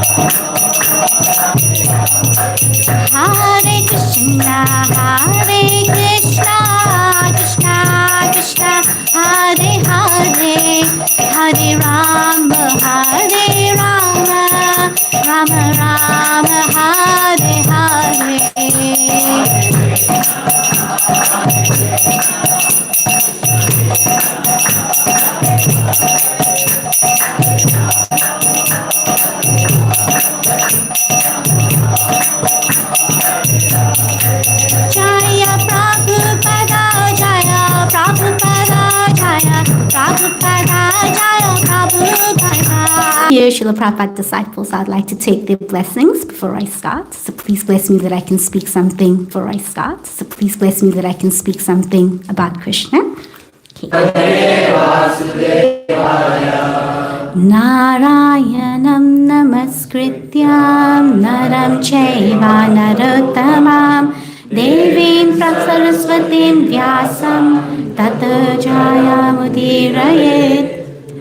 Hare Krishna, Krishna Krishna, Hare Hare, Hare Rama, Rama Rama, Hare Hare. Jaya Prabhupada, Jaya Prabhupada, Jaya Prabhupada, Jaya Prabhupada. Dear Srila Prabhupada disciples, I'd like to take their blessings before I start. So please bless me that I can speak something before I start. So please bless me that I can speak something about Krishna. Okay. Narayanam namaskrityam naram chaiva narottamam devim saraswatim vyasam tata jayamudirayet.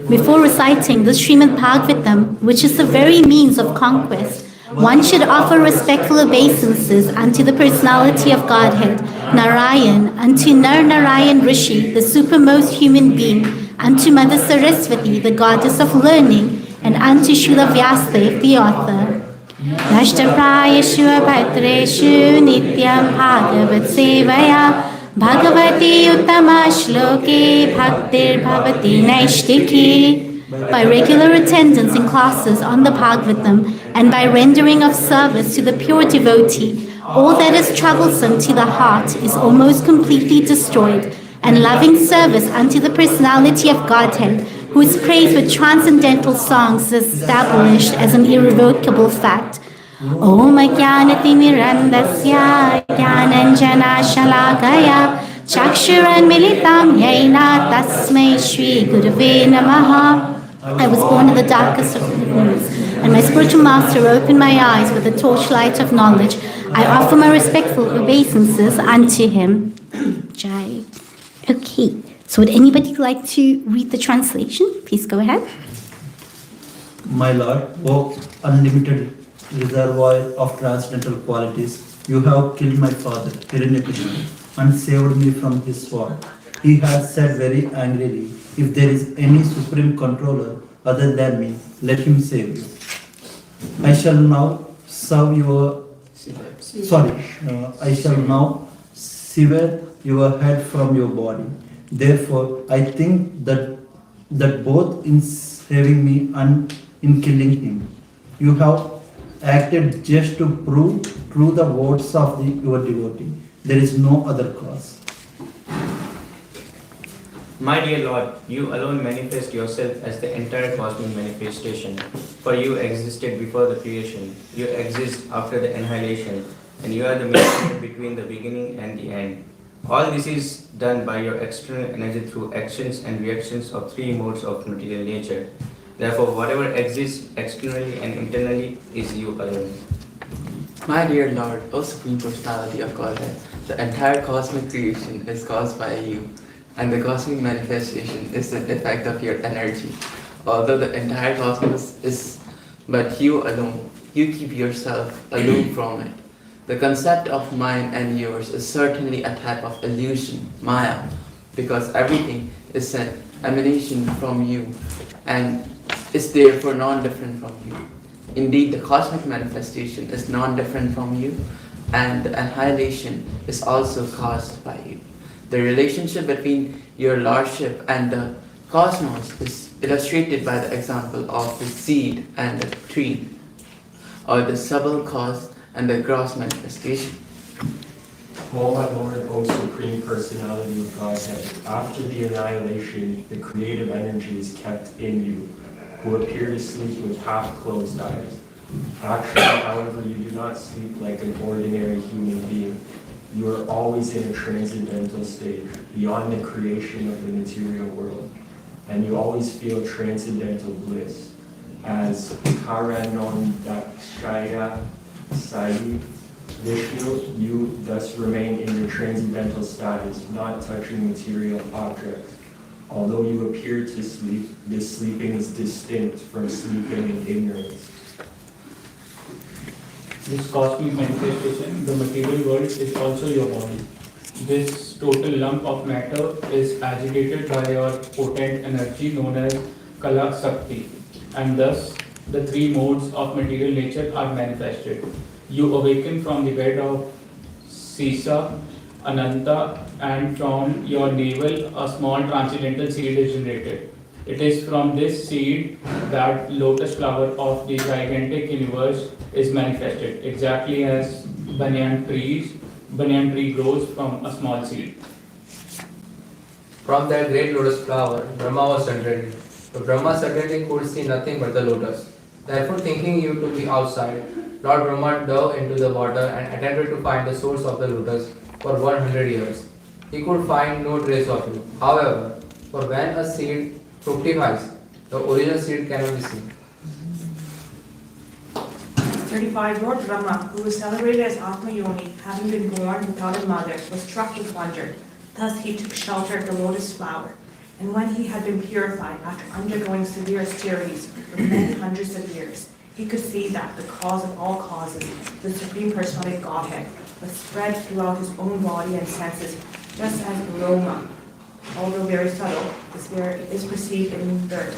Before reciting the Srimad Bhagavatam, which is the very means of conquest, one should offer respectful obeisances unto the personality of Godhead, Narayan, unto Nar Narayan Rishi, the supermost human being, unto Mother Saraswati, the goddess of learning, and unto Srila Vyasadeva, the author. Nashtaprayashu bhatreshu nityam bhagavat sevaya bhagavati uttama shloke bhaktir bhavati naishtiki. By regular attendance in classes on the Bhagavatam and by rendering of service to the pure devotee, all that is troublesome to the heart is almost completely destroyed, and loving service unto the personality of Godhead, who is praised with transcendental songs, is established as an irrevocable fact. Om Jnanatimirandasya Jnananjana Shalakaya Chakshuran Militam Yaina Tasmai Shri Gurave Namaha. I was born in the darkest of rooms, and my spiritual master opened my eyes with the torchlight of knowledge. I offer my respectful obeisances unto him. Jai. Okay, so would anybody like to read the translation? Please go ahead. My Lord, O unlimited reservoir of transcendental qualities, you have killed my father, Hiranyakashipu, and saved me from his sword. He had said very angrily, if there is any supreme controller other than me, let him save you. I shall now sever your head from your body. Therefore, I think that both in saving me and in killing him, you have acted just to prove true the words of your devotee. There is no other cause. My dear Lord, you alone manifest yourself as the entire cosmic manifestation, for you existed before the creation, you exist after the annihilation, and you are the mediator between the beginning and the end. All this is done by your external energy through actions and reactions of three modes of material nature. Therefore, whatever exists externally and internally is you alone. My dear Lord, O Supreme Personality of Godhead, the entire cosmic creation is caused by you, and the cosmic manifestation is the effect of your energy. Although the entire cosmos is but you alone, you keep yourself aloof from it. The concept of mine and yours is certainly a type of illusion, Maya, because everything is an emanation from you and is therefore non-different from you. Indeed, the cosmic manifestation is non-different from you, and the annihilation is also caused by you. The relationship between your lordship and the cosmos is illustrated by the example of the seed and the tree, or the subtle cause and the gross manifestation. O my Lord, O Supreme Personality of Godhead, after the annihilation, the creative energy is kept in you, who appear to sleep with half-closed eyes. Actually, however, you do not sleep like an ordinary human being. You are always in a transcendental state, beyond the creation of the material world, and you always feel transcendental bliss. As Karanondakshaya Sai Vishnu, you thus remain in your transcendental status, not touching material objects. Although you appear to sleep, this sleeping is distinct from sleeping in ignorance. this cosmic manifestation, the material world, is also your body. This total lump of matter is agitated by your potent energy known as Kala Sakti, and thus the three modes of material nature are manifested. You awaken from the bed of Sisa, Ananta, and from your navel a small transcendental seed is generated. It is from this seed that lotus flower of the gigantic universe is manifested, exactly as banyan tree grows from a small seed. From that great lotus flower, Brahma was generated. But Brahma certainly could see nothing but the lotus. Therefore, thinking you to be outside, Lord Brahma dove into the water and attempted to find the source of the lotus for 100 years. He could find no trace of you. However, for when a seed fructifies, the original seed cannot be seen. 35. Lord Brahma, who was celebrated as Atmayoni, having been born without a mother, was struck with wonder. Thus he took shelter of the lotus flower. And when he had been purified after undergoing severe austerities for many hundreds of years, he could see that the cause of all causes, the Supreme Personality of Godhead, was spread throughout his own body and senses, just as aroma, although very subtle, is perceived in dirt.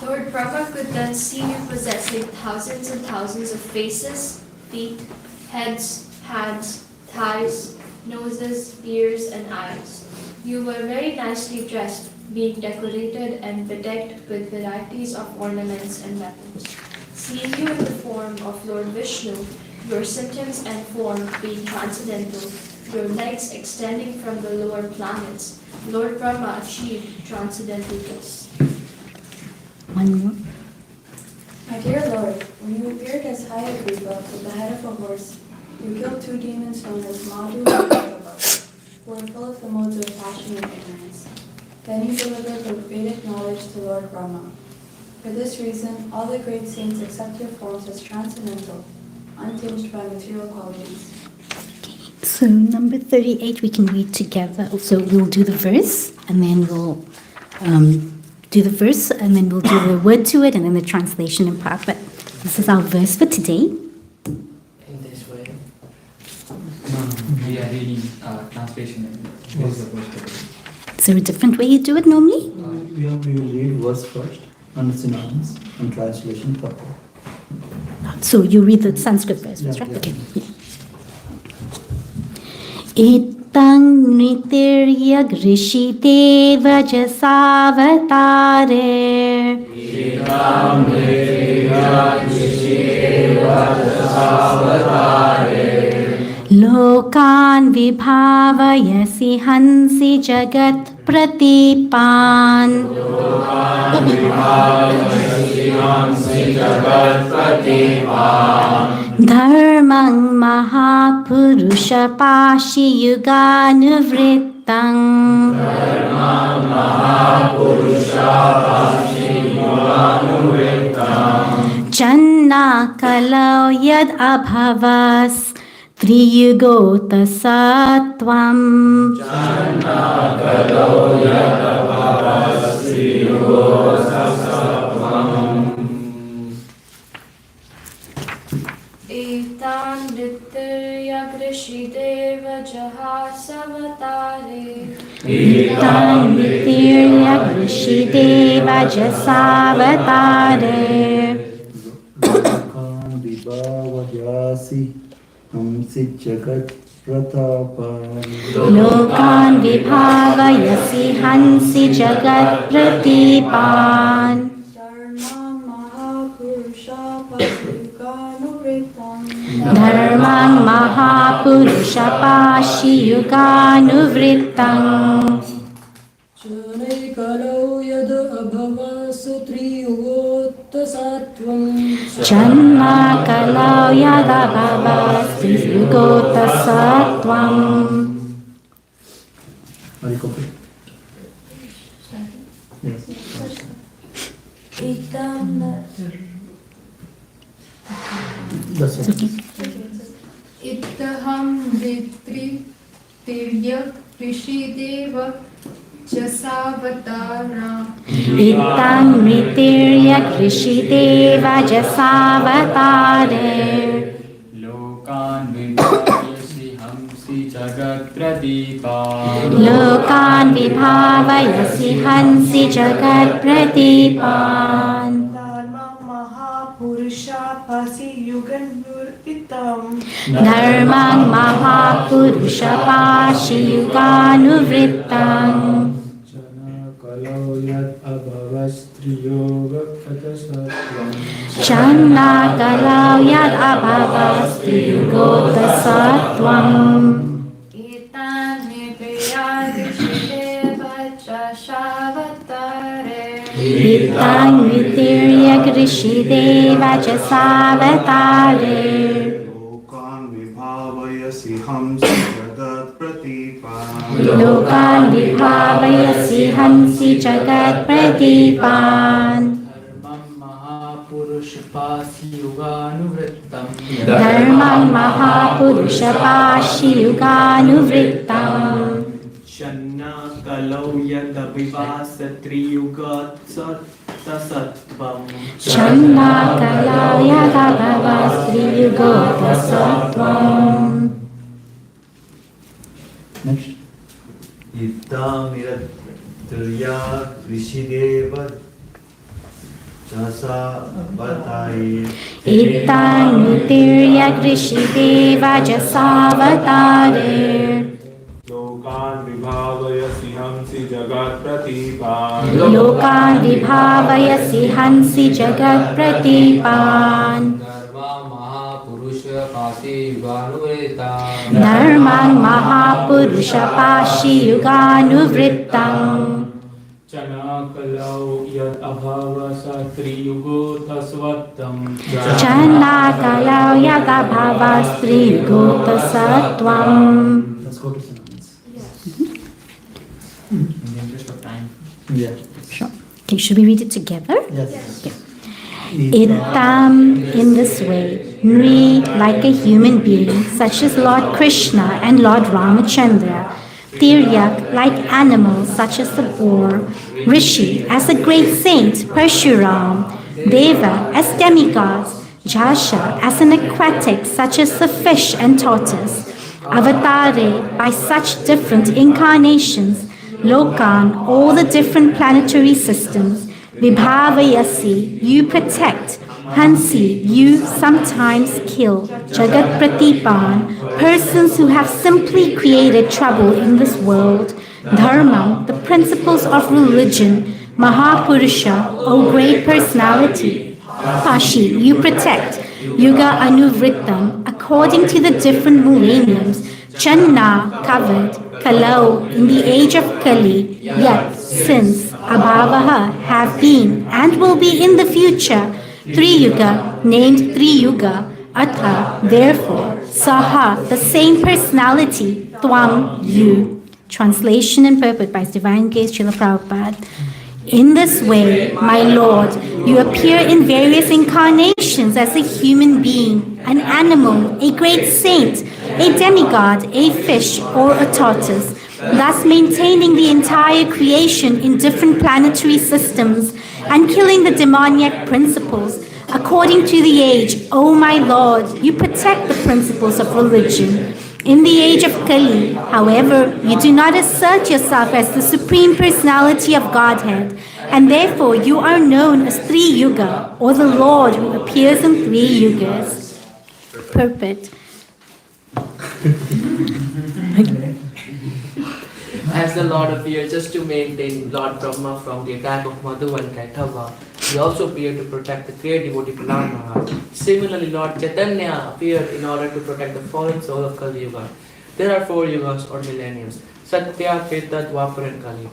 Lord Brahma could then see you possessing thousands and thousands of faces, feet, heads, hands, thighs, noses, ears, and eyes. You were very nicely dressed, being decorated and bedecked with varieties of ornaments and weapons. Seeing you in the form of Lord Vishnu, your symptoms and form being transcendental, your legs extending from the lower planets, Lord Brahma achieved transcendental bliss. One more. My dear Lord, when you appeared as Hayagriva at the head of a horse, you killed two demons known as Madhu and Bhagava, who were full of the modes of passion and ignorance. Then you delivered the Vedic knowledge to Lord Brahma. For this reason, all the great saints accept your forms as transcendental, untinged by material qualities. So number 38 we can read together. So we'll do the verse and then we'll do the verse and then we'll do the word to it and then the translation in part. But this is our verse for today. In this way. We are reading translation. What is the verse today? Is there a different way you do it normally? We will read verse first and synonyms and translation proper. So you read the Sanskrit verse first, Yeah, right? yeah. Okay. Itang nitirya grishite vajasavatare. Itang nitirya grishite vajasavatare. Lokan vibhavayasi hansi jagat pratipan. Lokan vibhavayasi hansi jagat pratipan. Dharmang mahapurusha pashi yuganuvrittang. Dharmang mahapurusha pashi yuganuvrittang. Janna kalau yad abhavas triyugota sattvam. Janna kalau yad abhavas triyugota sattvam. Etan Ditya Grishideva Jahasavatare. Etan Ditya Grishideva Jasavatare. Lokan vibhavayasi hamsi jagat pratapan. Lokan vibhavayasi hansi jagat pratipan. Dharmang mahapurusha pashi yuganuvrittang. Janai kalau yada abhavas triyugota sattvam. Janma kalau yada bhavas triyugota sattvam. Are you copy? Yes. That's okay. Ittaham vitri tiryak rishideva Jasavatara. Itam mitirya krishideva jasavatare. Lokan vibhavayasi hamsi jagat pradipan. Lokan vibhavayasi hansi jagat pradipan. Dharma Mahapurusha Pasi Yugan Nuritam. Dharmang mahapurusha pashi yuganuvrittam. Kalau yad abhavastriyoga katasatvam. Channa kalau yad abhavasti yugota sattvam. Etani priyadishideva jasavatare. Itam mitirya krishideva jasavatare. लोकान् विभावयसि हंसि जगत्प्रतीपान् Lokan vibhavayasi hansi jagat pradipan. Dharmam mahapurusha pasi yuganuvrittam. Dharmang mahapurusha pashi yuganuvrittam. Channa kalau yad abhivasatriyugat sattvam. Channa kalau yadabhavastri yugota sattvam. Next. इत्तामिरत्र्या Rishidev जासावताये Itam mitirya krishideva jasavatare. लोकान् विभावयसि हंसि जगत्प्रतीपान् Lokan vibhavayasi hansi jagat pratipan. Dharma Mahapurusha Pasi Yuganuvrittam. Dharmang mahapurusha pashi yuganuvrittam. Chana kalau yad abhavasa triyugo tasvattam. Channa kalau yadabhavastri yugota sattvam. Let's go to synonyms. In the interest of time. Yeah. Sure. Okay, should we read it together? Yes. Itam in this way, Nri like a human being, such as Lord Krishna and Lord Ramachandra. Tiryak like animals, such as the boar. Rishi as a great saint, Parshuram. Deva as demigods. Jasha as an aquatic, such as the fish and tortoise. Avatare by such different incarnations. Lokan, all the different planetary systems. Vibhavayasi, you protect. Hansi, you sometimes kill. Jagat Pratipan, persons who have simply created trouble in this world. Dharma, the principles of religion. Mahapurusha, O great personality. Pashi, you protect. Yuga Anuvrittam, according to the different millenniums. Channa, covered. Kalau, in the age of Kali. Yet, since. Abhavaha, have been and will be in the future. Triyuga, named Triyuga. Atha, therefore. Saha, the same personality. Twam, you. Translation and purport by His Divine Grace Srila Prabhupada. In this way, my Lord, you appear in various incarnations as a human being, an animal, a great saint, a demigod, a fish, or a tortoise, thus maintaining the entire creation in different planetary systems and killing the demoniac principles. According to the age, O my Lord, you protect the principles of religion. In the age of Kali, however, you do not assert yourself as the Supreme Personality of Godhead, and therefore you are known as Three Yuga, or the Lord who appears in 3 yugas. Purport. As the Lord appeared just to maintain Lord Brahma from the attack of Madhu and Kaithava, he also appeared to protect the great devotee Prahlad Maharaj. Similarly, Lord Chaitanya appeared in order to protect the fallen soul of Kali Yuga. There are 4 yugas or millenniums: Satya, Treta, Dwapar and Kali.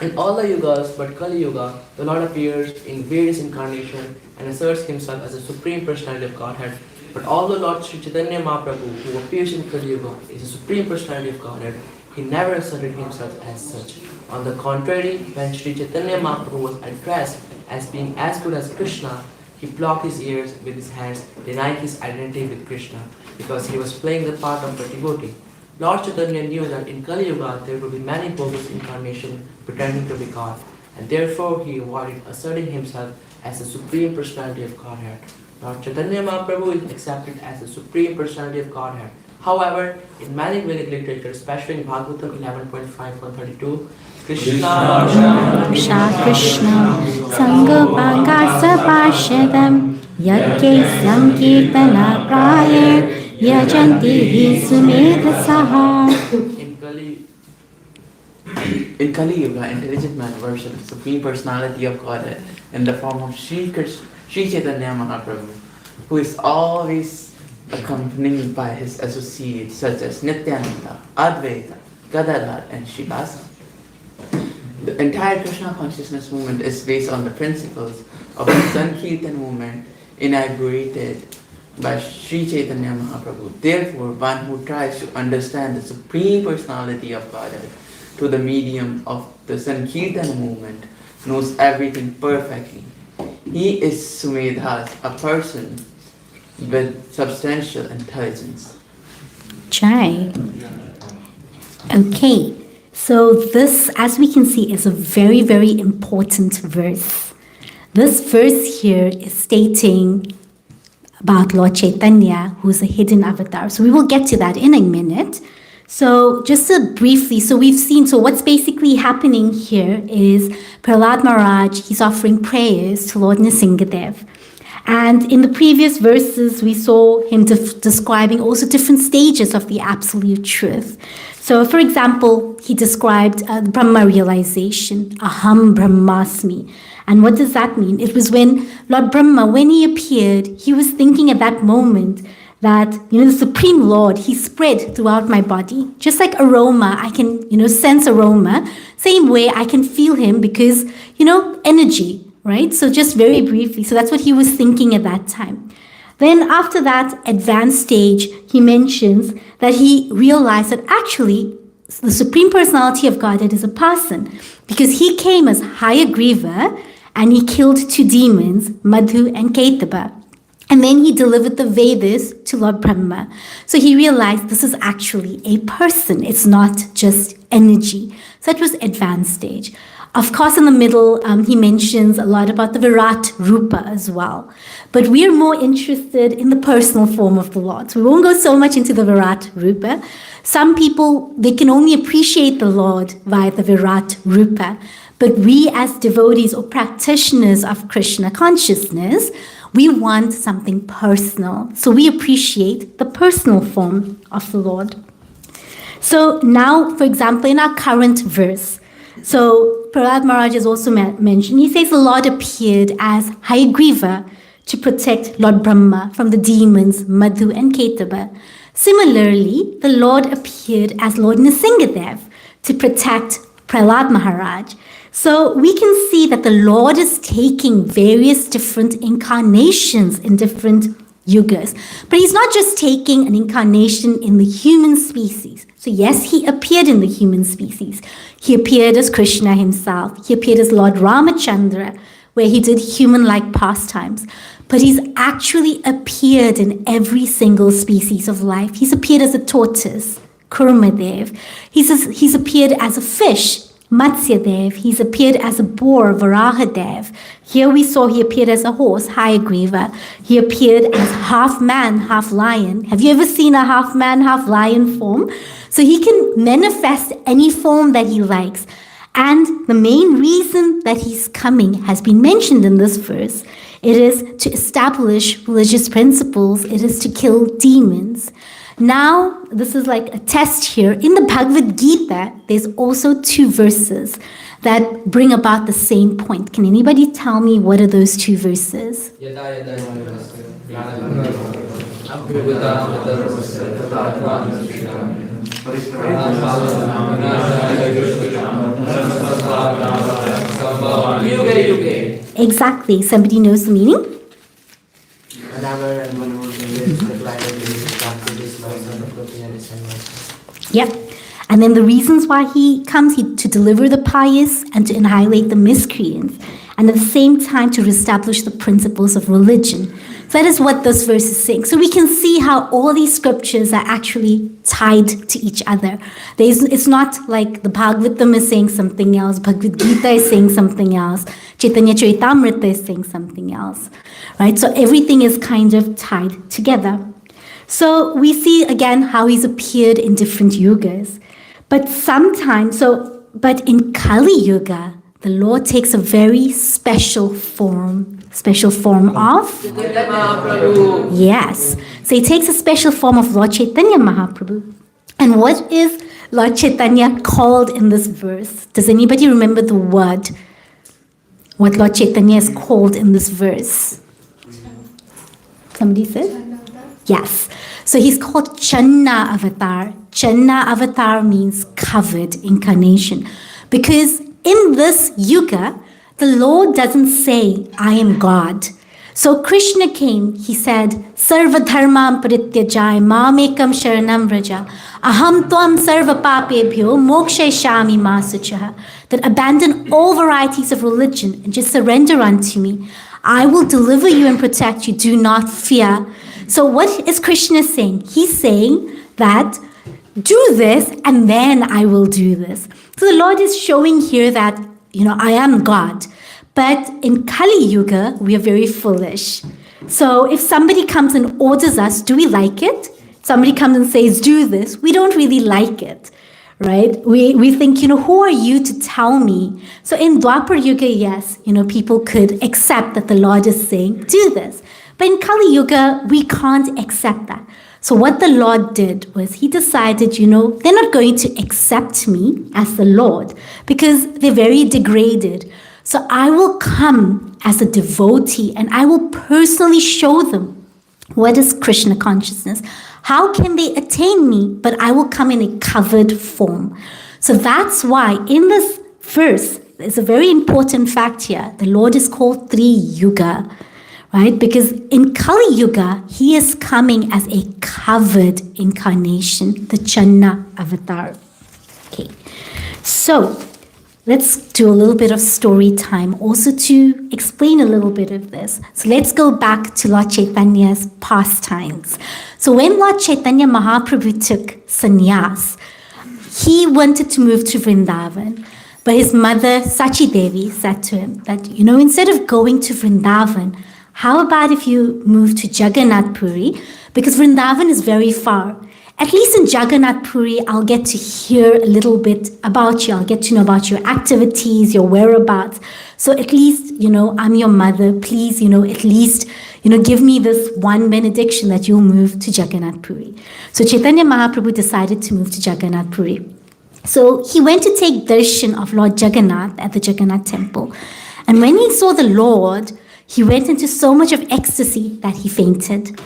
In all the yugas but Kali Yuga, the Lord appears in various incarnations and asserts himself as the Supreme Personality of Godhead. But although Lord Sri Chaitanya Mahaprabhu, who appears in Kali Yuga, is the Supreme Personality of Godhead, he never asserted himself as such. On the contrary, when Sri Chaitanya Mahaprabhu was addressed as being as good as Krishna, he blocked his ears with his hands, denying his identity with Krishna, because he was playing the part of a devotee. Lord Chaitanya knew that in Kali Yuga there would be many bogus incarnations pretending to be God, and therefore he avoided asserting himself as the Supreme Personality of Godhead. Lord Chaitanya Mahaprabhu is accepted as the Supreme Personality of Godhead. However, in many Vedic literature, especially in Bhagavatam 11.5 132, Krishna Krishna Sangapakasa Parshadam Yake Sankirtana Prayer Yajanti Sumedha in Kali Yuga, intelligent man worships the Supreme Personality of Godhead in the form of Sri Chaitanya Mahaprabhu, who is always accompanied by his associates such as Nityananda, Advaita, Gadadhar, and Srivasa. The entire Krishna consciousness movement is based on the principles of the Sankirtan movement inaugurated by Sri Chaitanya Mahaprabhu. Therefore, one who tries to understand the Supreme Personality of Godhead through the medium of the Sankirtan movement knows everything perfectly. He is Sumedhas, a person with substantial intelligence. Jai. Okay, so this, as we can see, is a very, very important verse. This verse here is stating about Lord Chaitanya, who is a hidden avatar. So we will get to that in a minute. So just briefly, so we've seen, so what's basically happening here is Prahlad Maharaj, he's offering prayers to Lord Nrsingadev. And in the previous verses, we saw him describing also different stages of the absolute truth. So for example, he described Brahma realization, Aham Brahmasmi. And what does that mean? It was when Lord Brahma, when he appeared, he was thinking at that moment that, the Supreme Lord, he spread throughout my body. Just like aroma, I can, sense aroma. Same way I can feel him because, energy, right? So just very briefly. So that's what he was thinking at that time. Then after that advanced stage, he mentions that he realized that actually the Supreme Personality of Godhead is a person because he came as Hayagriva and he killed two demons, Madhu and Ketaba. And then he delivered the Vedas to Lord Brahma. So he realized this is actually a person. It's not just energy. So that was advanced stage. Of course, in the middle, he mentions a lot about the Virat Rupa as well. But we are more interested in the personal form of the Lord. So we won't go so much into the Virat Rupa. Some people, they can only appreciate the Lord via the Virat Rupa. But we as devotees or practitioners of Krishna consciousness, we want something personal. So we appreciate the personal form of the Lord. So now, for example, in our current verse, so Prahlad Maharaj has also mentioned, he says the Lord appeared as Hayagriva to protect Lord Brahma from the demons Madhu and Ketaba. Similarly, the Lord appeared as Lord Nrsingadev to protect Prahlad Maharaj. So we can see that the Lord is taking various different incarnations in different yugas. But he's not just taking an incarnation in the human species. So yes, he appeared in the human species. He appeared as Krishna himself. He appeared as Lord Ramachandra, where he did human-like pastimes. But he's actually appeared in every single species of life. He's appeared as a tortoise, Kurmadev. He's appeared as a fish, Matsyadev. He's appeared as a boar, Varahadev. Here we saw he appeared as a horse, Hayagriva. He appeared as half man, half lion. Have you ever seen a half man, half lion form? So he can manifest any form that he likes. And the main reason that he's coming has been mentioned in this verse. It is to establish religious principles. It is to kill demons. Now, this is like a test here. In the Bhagavad Gita, there's also two verses that bring about the same point. Can anybody tell me what are those two verses? Exactly. Somebody knows the meaning? Yep. And then the reasons why he comes to deliver the pious and to annihilate the miscreants, and at the same time to reestablish the principles of religion. So that is what this verse is saying. So we can see how all these scriptures are actually tied to each other. It's not like the Bhagavatam is saying something else, Bhagavad Gita is saying something else, Chaitanya Charitamrita is saying something else, right? So everything is kind of tied together. So we see again how he's appeared in different yugas. But sometimes, but in Kali Yuga, the Lord takes a very special form of? Yes. So he takes a special form of Lord Chaitanya Mahaprabhu. And what is Lord Chaitanya called in this verse? Does anybody remember the word? What Lord Chaitanya is called in this verse? Somebody said? Yes. So he's called Channa Avatar. Channa Avatar means covered incarnation. Because in this yuga, the Lord doesn't say, I am God. So Krishna came, he said, Sarva dharmam parityajaya mamekam sharanam vraja aham tvam sarva papebhyo mokshayashami masuchaha. That abandon all varieties of religion and just surrender unto me. I will deliver you and protect you. Do not fear. So what is Krishna saying? He's saying that do this and then I will do this. So the Lord is showing here that, I am God. But in Kali Yuga, we are very foolish. So if somebody comes and orders us, do we like it? Somebody comes and says, do this. We don't really like it, right? We think, who are you to tell me? So in Dwapar Yuga, yes, people could accept that the Lord is saying, do this. But in Kali Yuga, we can't accept that. So what the Lord did was he decided, they're not going to accept me as the Lord because they're very degraded. So I will come as a devotee and I will personally show them what is Krishna consciousness. How can they attain me? But I will come in a covered form. So that's why in this verse, there's a very important fact here. The Lord is called Tri Yuga. Right? Because in Kali Yuga, he is coming as a covered incarnation, the Channa Avatar. Okay, so let's do a little bit of story time also to explain a little bit of this. So let's go back to Lord Chaitanya's pastimes. So when Lord Chaitanya Mahaprabhu took sannyas, he wanted to move to Vrindavan. But his mother, Sachi Devi, said to him that, instead of going to Vrindavan, how about if you move to Jagannath Puri? Because Vrindavan is very far. At least in Jagannath Puri, I'll get to hear a little bit about you. I'll get to know about your activities, your whereabouts. So at least, I'm your mother. Please, at least, give me this one benediction that you'll move to Jagannath Puri. So Chaitanya Mahaprabhu decided to move to Jagannath Puri. So he went to take darshan of Lord Jagannath at the Jagannath temple. And when he saw the Lord, he went into so much of ecstasy that he fainted.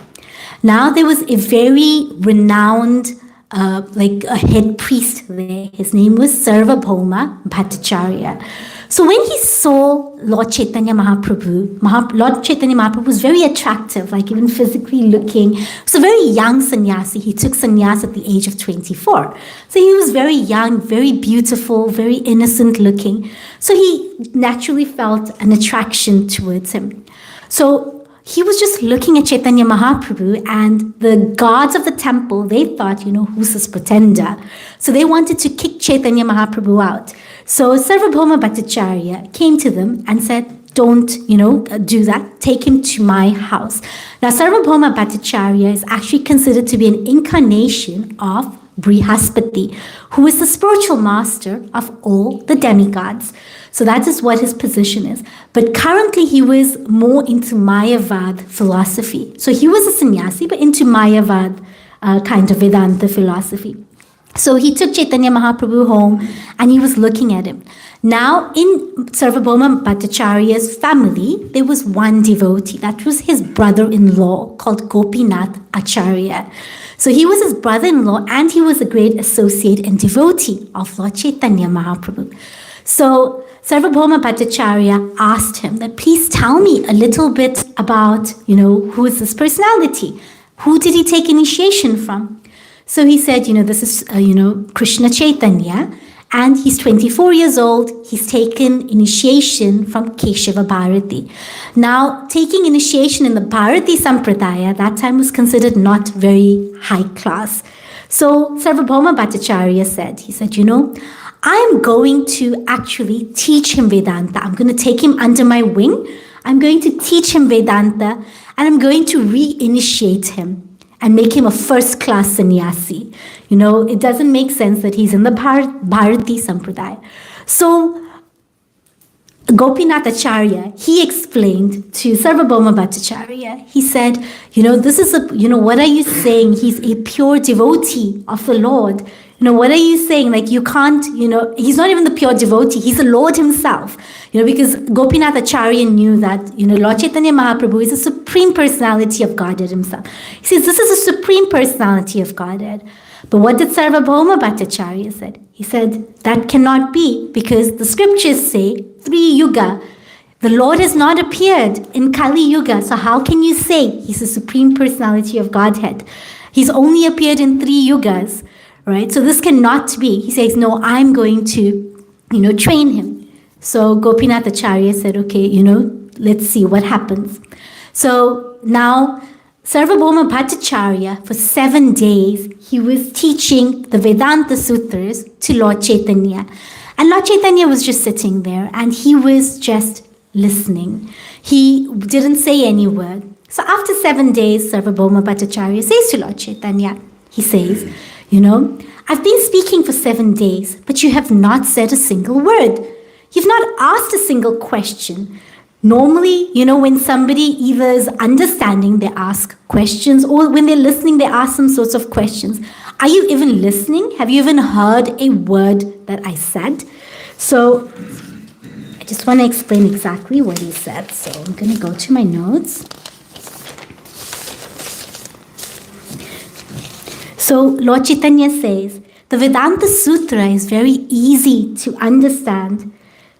Now there was a very renowned, a head priest there. His name was Sarvabhauma Bhattacharya. So when he saw Lord Chaitanya Mahaprabhu, Lord Chaitanya Mahaprabhu was very attractive, like even physically looking. He was a very young sannyasi. He took sannyas at the age of 24. So he was very young, very beautiful, very innocent looking. So he naturally felt an attraction towards him. So he was just looking at Chaitanya Mahaprabhu, and the guards of the temple, they thought, who's this pretender? So they wanted to kick Chaitanya Mahaprabhu out. So Sarvabhauma Bhattacharya came to them and said, don't, do that. Take him to my house. Now, Sarvabhauma Bhattacharya is actually considered to be an incarnation of Brihaspati, who is the spiritual master of all the demigods. So that is what his position is. But currently he was more into Mayavad philosophy. So he was a sannyasi, but into Mayavad kind of Vedanta philosophy. So he took Chaitanya Mahaprabhu home and he was looking at him. Now in Sarvabhauma Bhattacharya's family, there was one devotee. That was his brother-in-law called Gopinath Acharya. So he was his brother-in-law and he was a great associate and devotee of Lord Chaitanya Mahaprabhu. So Sarvabhauma Bhattacharya asked him that please tell me a little bit about, who is this personality? Who did he take initiation from? So he said, this is, Krishna Chaitanya. And he's 24 years old. He's taken initiation from Keshava Bharati. Now, taking initiation in the Bharati Sampradaya, that time was considered not very high class. So Sarvabhauma Bhattacharya said, I'm going to actually teach him Vedanta. I'm going to take him under my wing. I'm going to teach him Vedanta, and I'm going to re-initiate him and make him a first-class sannyasi. It doesn't make sense that he's in the Bharati Sampradaya. So Gopinath Acharya, he explained to Sarvabhauma Bhattacharya, he said, this is what are you saying? He's a pure devotee of the Lord. What are you saying? Like, you can't, he's not even the pure devotee, he's the Lord himself. Because Gopinath Acharya knew that, Lord Chaitanya Mahaprabhu is a supreme personality of Godhead himself. He says, this is a supreme personality of Godhead. But what did Sarvabhauma Bhattacharya said? He said, that cannot be, because the scriptures say, 3 yuga, the Lord has not appeared in Kali Yuga, so how can you say he's a supreme personality of Godhead? He's only appeared in 3 yugas, right? So this cannot be. He says, no, I'm going to, train him. So Gopinath Acharya said, okay, let's see what happens. So now Sarvabhauma Bhattacharya, for 7 days, he was teaching the Vedanta Sutras to Lord Chaitanya. And Lord Chaitanya was just sitting there and he was just listening. He didn't say any word. So after 7 days, Sarvabhauma Bhattacharya says to Lord Chaitanya, he says, I've been speaking for 7 days, but you have not said a single word. You've not asked a single question. Normally, when somebody either is understanding, they ask questions, or when they're listening, they ask some sorts of questions. Are you even listening? Have you even heard a word that I said? So I just want to explain exactly what he said. So I'm going to go to my notes. So Lord Chaitanya says, the Vedanta Sutra is very easy to understand,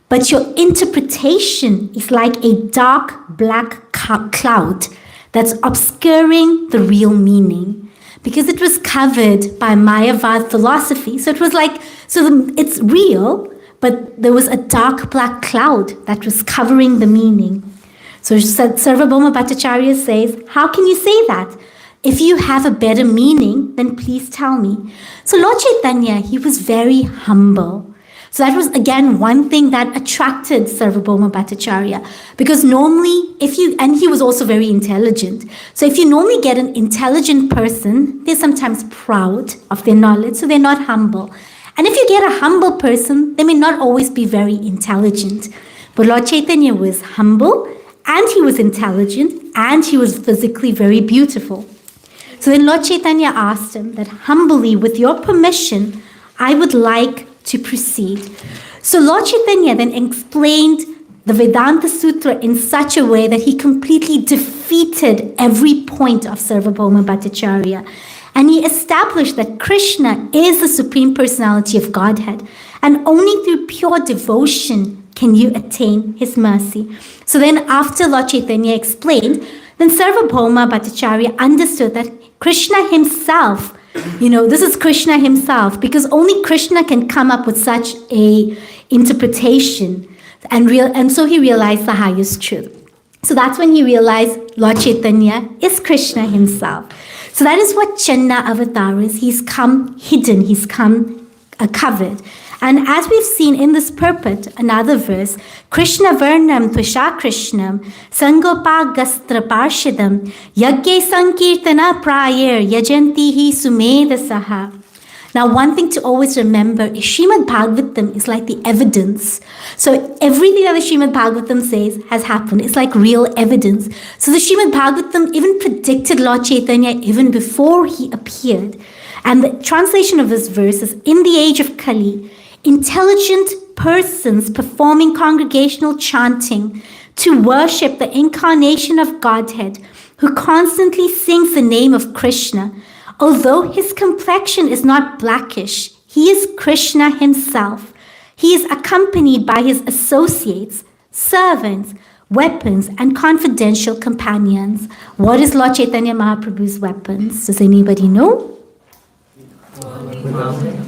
but your interpretation is like a dark black cloud that's obscuring the real meaning, because it was covered by Mayavad philosophy. So it was like, it's real, but there was a dark black cloud that was covering the meaning. So Sarvabhauma Bhattacharya says, how can you say that? If you have a better meaning, then please tell me. So Lord Chaitanya, he was very humble. So that was, again, one thing that attracted Sarvabhauma Bhattacharya. Because normally, and he was also very intelligent. So if you normally get an intelligent person, they're sometimes proud of their knowledge, so they're not humble. And if you get a humble person, they may not always be very intelligent. But Lord Chaitanya was humble, and he was intelligent, and he was physically very beautiful. So then Lord Chaitanya asked him that humbly, with your permission, I would like to proceed. So Lord Chaitanya then explained the Vedanta Sutra in such a way that he completely defeated every point of Sarvabhauma Bhattacharya. And he established that Krishna is the Supreme Personality of Godhead, and only through pure devotion can you attain his mercy. So then after Lord Chaitanya explained, then Sarvabhauma Bhattacharya understood that Krishna himself, this is Krishna himself, because only Krishna can come up with such a interpretation, and so he realized the highest truth. So that's when he realized Lord Chaitanya is Krishna himself. So that is what Channa Avatar is. He's come hidden, he's come covered. And as we've seen in this purport, another verse, Krishna Varnam Tvisha Krishnam, Sangopa Gastra Parshadam, Yagye Sankirtana Prayer, Yajantihi Sumeda Saha. Now, one thing to always remember is Srimad Bhagavatam is like the evidence. So everything that the Srimad Bhagavatam says has happened. It's like real evidence. So the Srimad Bhagavatam even predicted Lord Chaitanya even before he appeared. And the translation of this verse is, in the age of Kali, intelligent persons performing congregational chanting to worship the incarnation of Godhead, who constantly sings the name of Krishna. Although his complexion is not blackish, he is Krishna himself. He is accompanied by his associates, servants, weapons, and confidential companions. What is Lord Chaitanya Mahaprabhu's weapons? Does anybody know?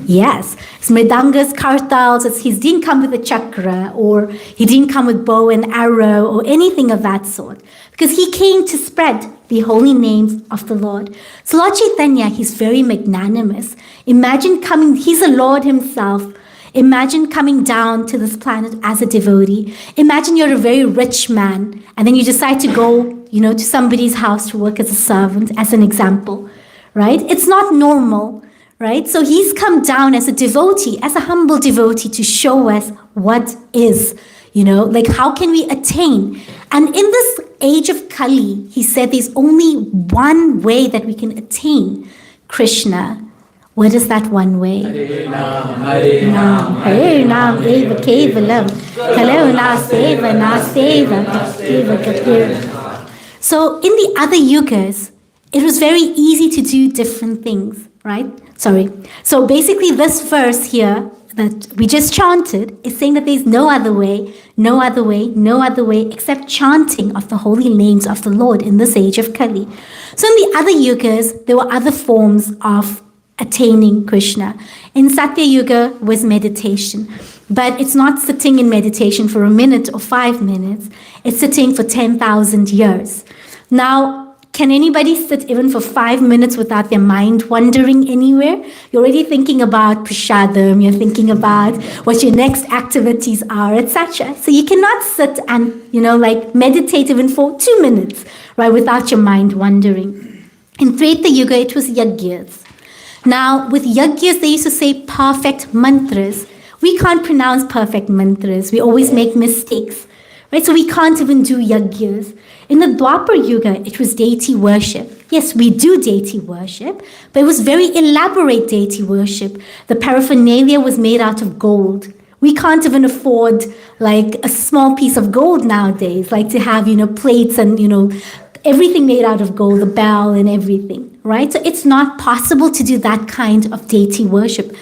Yes, it's mridangas, kartals. He didn't come with a chakra, or he didn't come with bow and arrow or anything of that sort, because he came to spread the holy names of the Lord. So Lord Chaitanya, he's very magnanimous. Imagine coming, he's the Lord himself. Imagine coming down to this planet as a devotee. Imagine you're a very rich man, and then you decide to go, to somebody's house to work as a servant, as an example, right? It's not normal. Right? So he's come down as a devotee, as a humble devotee, to show us what is, like how can we attain. And in this age of Kali, he said there's only one way that we can attain Krishna. What is that one way? Hare Nam, Hare Nam, Eva Kevalam, Kalona Seva, Seva. So in the other yugas, it was very easy to do different things, right? So basically this verse here that we just chanted is saying that there's no other way except chanting of the holy names of the Lord in this age of Kali. So in the other yugas, there were other forms of attaining Krishna. In Satya Yuga was meditation, but it's not sitting in meditation for a minute or 5 minutes. It's sitting for 10,000 years. Now, can anybody sit even for 5 minutes without their mind wandering anywhere? You're already thinking about prashadam, you're thinking about what your next activities are, etc. So you cannot sit and, meditate even for 2 minutes, right, without your mind wandering. In Treta Yuga, it was yajnas. Now, with yajnas, they used to say perfect mantras. We can't pronounce perfect mantras. We always make mistakes, right? So we can't even do yajnas. In the Dwapar Yuga, it was deity worship. Yes, we do deity worship, but it was very elaborate deity worship. The paraphernalia was made out of gold. We can't even afford like a small piece of gold nowadays, like to have, plates and, everything made out of gold, the bell and everything, right? So it's not possible to do that kind of deity worship.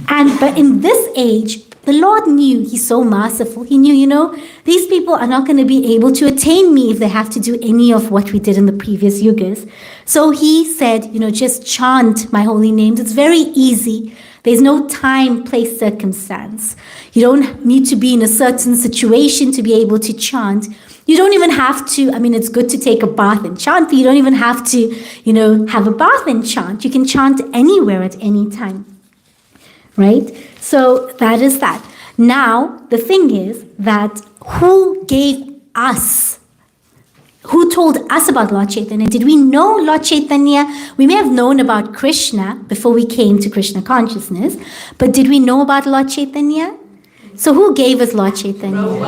But in this age, the Lord knew, he's so merciful. He knew, these people are not going to be able to attain me if they have to do any of what we did in the previous yugas. So he said, just chant my holy names. It's very easy. There's no time, place, circumstance. You don't need to be in a certain situation to be able to chant. You don't even have to, it's good to take a bath and chant, but you don't even have to, have a bath and chant. You can chant anywhere at any time. Right? So that is that. Now, the thing is that who told us about Lord Chaitanya? Did we know Lord Chaitanya? We may have known about Krishna before we came to Krishna consciousness, but did we know about Lord Chaitanya? So who gave us Lord Chaitanya?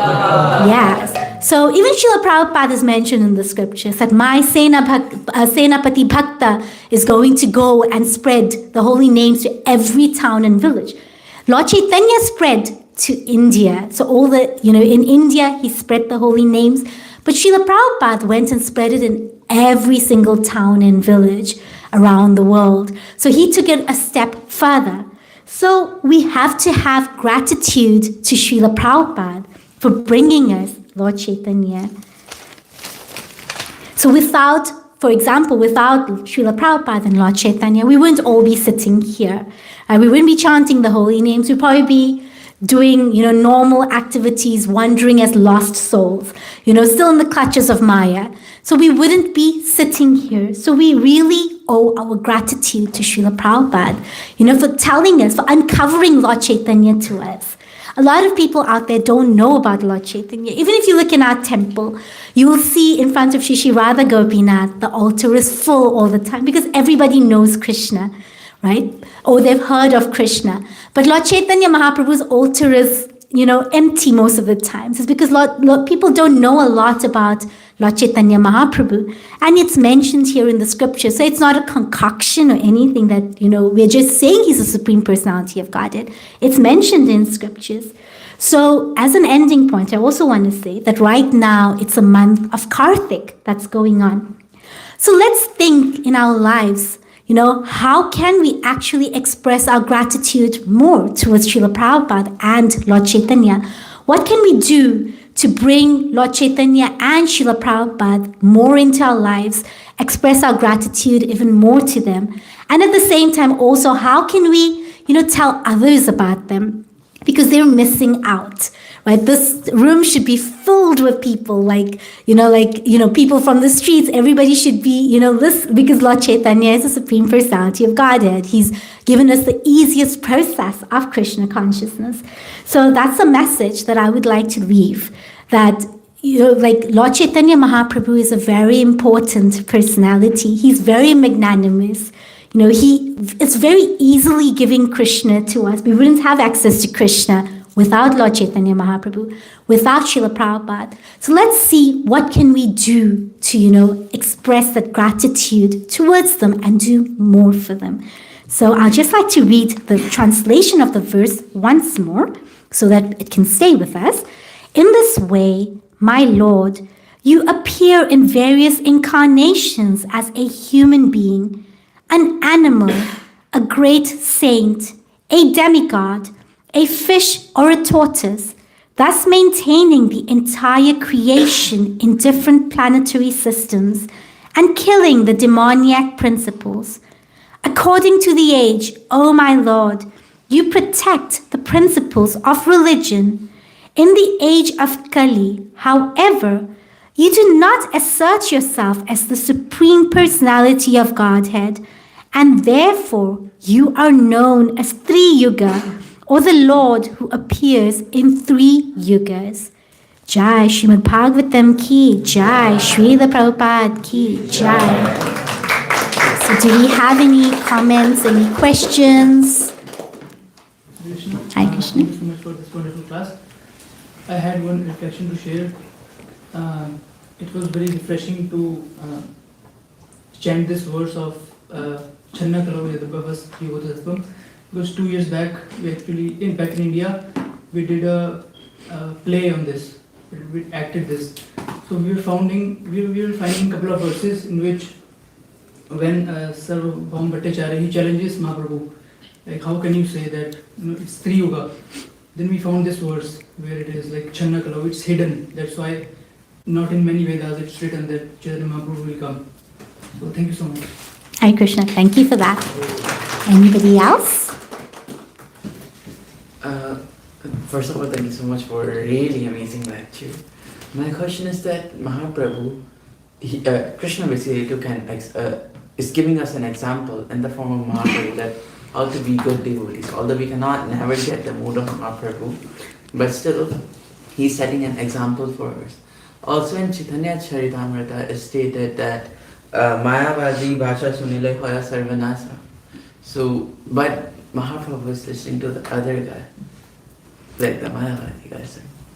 Yes. So even Srila Prabhupada is mentioned in the scriptures that my Senapati Bhakta is going to go and spread the holy names to every town and village. Lord Chaitanya spread to India. So in India, he spread the holy names. But Srila Prabhupada went and spread it in every single town and village around the world. So he took it a step further. So we have to have gratitude to Srila Prabhupada for bringing us Lord Chaitanya. So for example, without Srila Prabhupada and Lord Chaitanya, we wouldn't all be sitting here. We wouldn't be chanting the holy names. We'd probably be doing, normal activities, wandering as lost souls, still in the clutches of Maya. So we wouldn't be sitting here. So we really owe our gratitude to Srila Prabhupada, for telling us, for uncovering Lord Chaitanya to us. A lot of people out there don't know about Lord Chaitanya. Even if you look in our temple, you will see in front of Shri Radha Gopinath, the altar is full all the time because everybody knows Krishna, right? Or they've heard of Krishna. But Lord Chaitanya Mahaprabhu's altar is, empty most of the times. It's because people don't know a lot about Lord Chaitanya Mahaprabhu. And it's mentioned here in the scripture. So it's not a concoction or anything that, we're just saying he's the Supreme Personality of Godhead. It's mentioned in scriptures. So as an ending point, I also want to say that right now it's a month of Karthik that's going on. So let's think in our lives, how can we actually express our gratitude more towards Srila Prabhupada and Lord Chaitanya? What can we do to bring Lord Chaitanya and Srila Prabhupada more into our lives express our gratitude even more to them? And at the same time, also, how can we, tell others about them? Because they're missing out, right? This room should be filled with people people from the streets. Everybody should be, this, because Lord Chaitanya is the Supreme Personality of Godhead. He's given us the easiest process of Krishna consciousness. So that's a message that I would like to leave, that Lord Chaitanya Mahaprabhu is a very important personality. He's very magnanimous. He is very easily giving Krishna to us. We wouldn't have access to Krishna without Lord Chaitanya Mahaprabhu, without Srila Prabhupada. So let's see what can we do to, express that gratitude towards them and do more for them. So I'd just like to read the translation of the verse once more so that it can stay with us. In this way, my Lord, you appear in various incarnations as a human being, an animal, a great saint, a demigod, a fish or a tortoise, thus maintaining the entire creation in different planetary systems and killing the demoniac principles. According to the age, O my Lord, you protect the principles of religion. In the age of Kali, however, you do not assert yourself as the Supreme Personality of Godhead, and therefore you are known as Tri Yuga, or the Lord who appears in 3 yugas. Jai Srimad Bhagavatam ki Jai, Srila Prabhupada ki Jai. So do we have any comments, any questions? Hi Krishna. Thank you so much for this wonderful class. I had one reflection to share. It was very refreshing to chant this verse of Channa Kalau Yadabhavas Yogotattvam, because 2 years back, we actually, back in India, we did a play on this. We acted this. So we were finding a couple of verses in which, when Sarvabhaum Bhattacharya, he challenges Mahaprabhu, like, how can you say that it's Tri Yuga? Then we found this verse where it is like Channa Kalau, it's hidden. That's why not in many Vedas it's written that Chaitanya Mahaprabhu will come. So thank you so much. Hare Krishna, thank you for that. Anybody else? First of all, thank you so much for a really amazing lecture. My question is that Mahaprabhu, Krishna basically is giving us an example in the form of Mahaprabhu that how to be good devotees. Although we cannot never get the mood of Mahaprabhu, but still, he's setting an example for us. Also in Chaitanya Charitamrita is stated that Mayavadi Bhasha Sunile Hoya Sarvanasa. So, but Mahaprabhu was listening to the other guy, like the Mayavadi guy.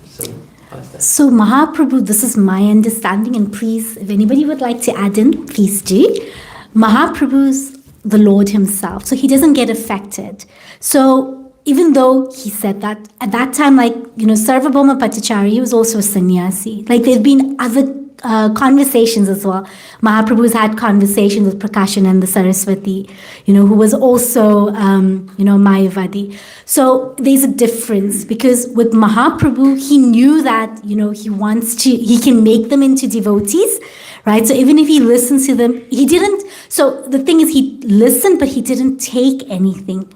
So, how's that? So Mahaprabhu, this is my understanding, and please, if anybody would like to add in, please do. Mahaprabhu's the Lord himself, so he doesn't get affected. So even though he said that, at that time, Sarvabhauma Bhattacharya was also a sannyasi. Like, there have been other conversations as well. Mahaprabhu's had conversations with Prakashananda Saraswati, who was also, Mayavadi. So there's a difference, because with Mahaprabhu, he knew that, he can make them into devotees, right? So even if he listens to them, he didn't. So the thing is, he listened, but he didn't take anything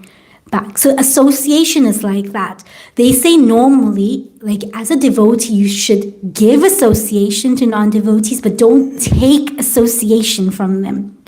back. So association is like that. They say normally, like, as a devotee, you should give association to non-devotees, but don't take association from them,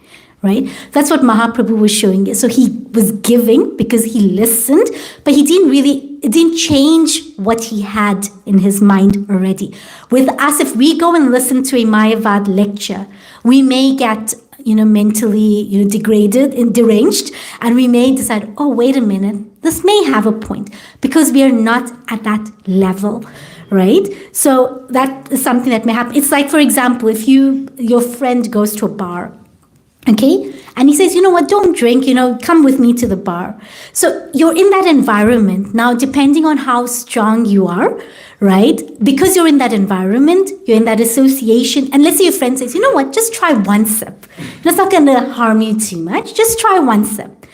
right? That's what Mahaprabhu was showing. So he was giving because he listened, but it didn't change what he had in his mind already. With us, if we go and listen to a Mayavad lecture, we may get mentally, degraded and deranged, and we may decide, oh, wait a minute, this may have a point, because we are not at that level, right? So that is something that may happen. It's like, for example, if your friend goes to a bar, okay, and he says, you know what, don't drink, come with me to the bar. So you're in that environment. Now, depending on how strong you are, right, because you're in that environment, you're in that association, and let's say your friend says, you know what, just try one sip. It's not going to harm you too much. Just try one sip,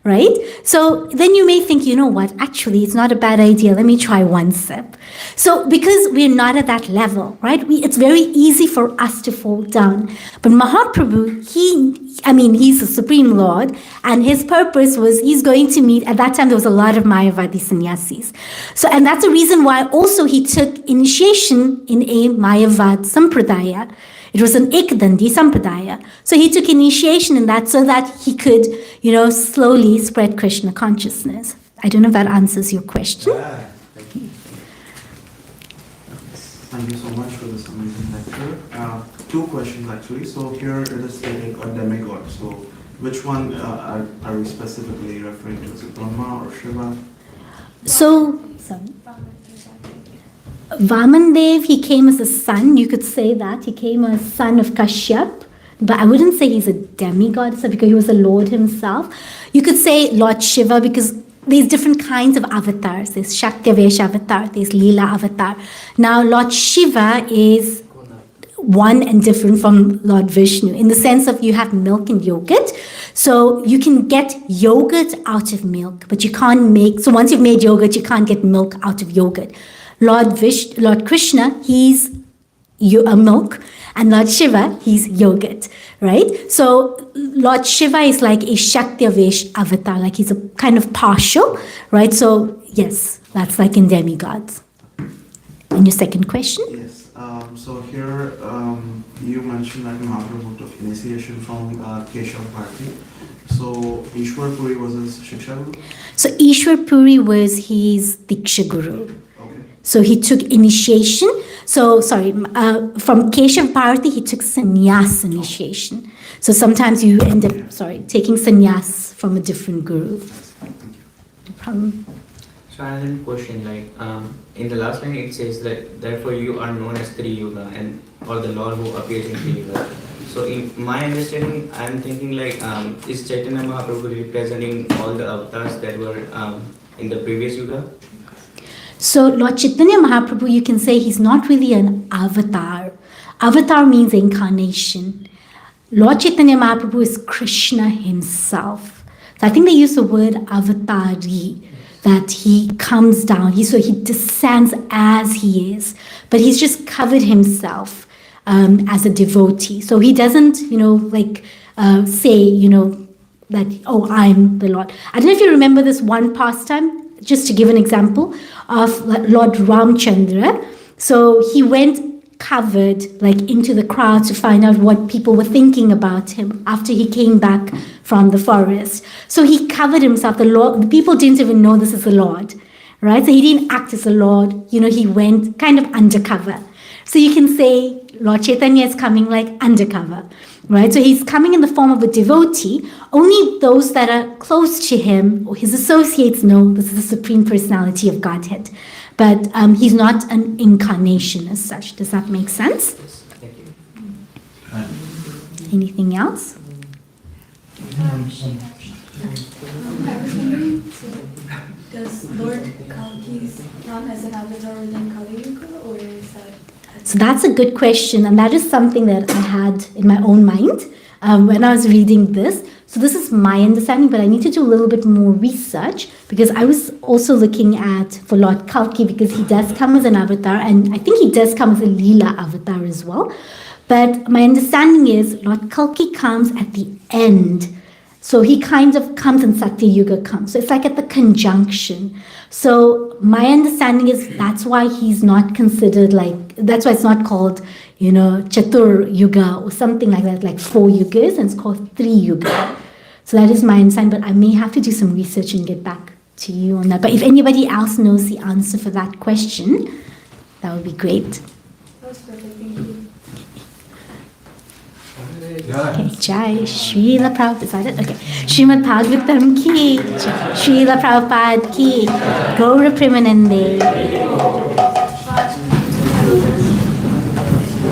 right? So then you may think, you know what, actually, it's not a bad idea. Let me try one sip. So because we're not at that level, right? It's very easy for us to fall down. But Mahaprabhu, he's the Supreme Lord, and his purpose was he's going to meet, at that time there was a lot of Mayavadi sannyasis. So, and that's the reason why also he took initiation in a Mayavad Sampradaya. It was an Ekdandi Sampradaya. So he took initiation in that so that he could, slowly spread Krishna consciousness. I don't know if that answers your question. Thank you so much for this amazing lecture. Two questions actually. So here it is stating a demigod. So which one are we specifically referring to? Is it Brahma or Shiva? So, Vamandev, he came as a son, you could say that. He came as son of Kashyap, but I wouldn't say he's a demigod, because he was a lord himself. You could say Lord Shiva because there's different kinds of avatars. There's Shaktivesh avatar, there's Leela avatar. Now, Lord Shiva is one and different from Lord Vishnu in the sense of you have milk and yogurt. So you can get yogurt out of milk, but you can't so once you've made yogurt, you can't get milk out of yogurt. Lord Krishna, he's milk, and Lord Shiva, he's yogurt, right? So Lord Shiva is like a Shaktivesh avatar, like he's a kind of partial, right? So yes, that's like in demigods. And your second question? Yes. So here you mentioned that Mahaprabhu took initiation from Keshav Bharati. So Ishwar Puri was his Shiksha Guru? So Ishwar Puri was his Diksha Guru. Okay. So he took initiation. From Keshav Bharati, he took sannyas initiation. So sometimes you end up, taking sannyas from a different guru. No problem. So I have a question, in the last line it says that therefore you are known as Tri Yuga or the Lord who appears in Tri Yuga. So in my understanding, I'm thinking is Chaitanya Mahaprabhu representing all the avatars that were in the previous Yuga? So Lord Chaitanya Mahaprabhu, you can say he's not really an avatar. Avatar means incarnation. Lord Chaitanya Mahaprabhu is Krishna himself. So I think they use the word avatari, that he comes down, he descends as he is, but he's just covered himself as a devotee. So he doesn't, say, that, I'm the Lord. I don't know if you remember this one pastime, just to give an example of Lord Ramchandra. So he went covered into the crowd to find out what people were thinking about him after he came back from the forest. So he covered himself. The people didn't even know this is the Lord, right? So he didn't act as a Lord. He went kind of undercover. So you can say Lord Chaitanya is coming undercover, right? So he's coming in the form of a devotee. Only those that are close to him or his associates know this is the Supreme Personality of Godhead. But he's not an incarnation as such. Does that make sense? Yes, thank you. Anything else? Does Lord Kalki's run as an avatar within Kali Yuga, or is that? So that's a good question, and that is something that I had in my own mind when I was reading this. So this is my understanding, but I need to do a little bit more research because I was also looking at for Lord Kalki because he does come as an avatar, and I think he does come as a Leela avatar as well. But my understanding is Lord Kalki comes at the end. So he kind of comes and Satya Yuga comes. So it's like at the conjunction. So my understanding is that's why he's not considered that's why it's not called, Chatur Yuga or something like that, like 4 yugas, and it's called 3 yuga. So that is my understanding, but I may have to do some research and get back to you on that. But if anybody else knows the answer for that question, that would be great. That was perfect, thank you. Okay, Jai Srila Prabhupada, is that it? Okay. Srimad Bhagavatam ki, Srila Prabhupada ki, Gaura Premanande.